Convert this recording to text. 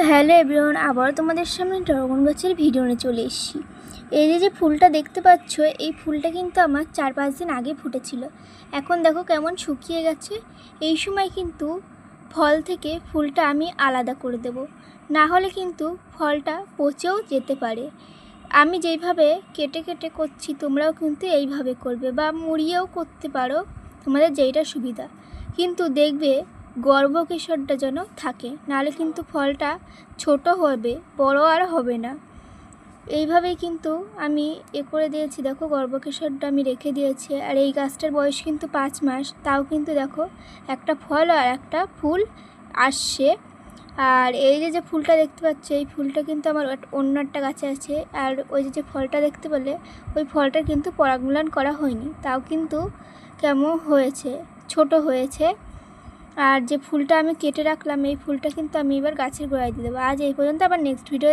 Hello everyone, আবার তোমাদের সামনে ড্রাগন গাছের ভিডিও নিয়ে চলে এসেছি। এই যে ফুলটা দেখতে পাচ্ছ, এই ফুলটা কিন্তু আমার 4-5 দিন আগে ফুটেছিল। এখন দেখো কেমন শুকিয়ে গেছে। এই সময় কিন্তু ফল থেকে ফুলটা আমি আলাদা করে দেব, না হলে কিন্তু ফলটা পচেও যেতে পারে। আমি যেইভাবে কেটে কেটে করছি তোমরাও কিন্তু এইভাবে করবে, বা মুড়িয়েও করতে পারো, তোমাদের যেইটা সুবিধা। কিন্তু দেখবে গর্ভকেশরটা যেন থাকে, নাহলে কিন্তু ফলটা ছোট হবে, বড় আর হবে না। এইভাবেই কিন্তু আমি করে দিয়েছি। দেখো গর্ভকেশরটা আমি রেখে দিয়েছি, আর এই গাছটার বয়স কিন্তু 5 মাস, তাও কিন্তু দেখো একটা ফল আর একটা ফুল আসছে। আর এই যে ফুলটা দেখতে পাচ্ছ, এই ফুলটা কিন্তু আমার অন্য একটা গাছে আছে। আর ওই যে ফলটা দেখতে পেলে, ওই ফলটা কিন্তু পরাগমিলন করা হয়নি, তাও কিন্তু কেমন হয়েছে, ছোট হয়েছে। আর যে ফুলটা আমি কেটে রাখলাম, এই ফুলটা কিন্তু আমি এবার গাছের গোড়ায় দিয়ে দেবো। আজ এই পর্যন্ত, আবার নেক্সট ভিডিও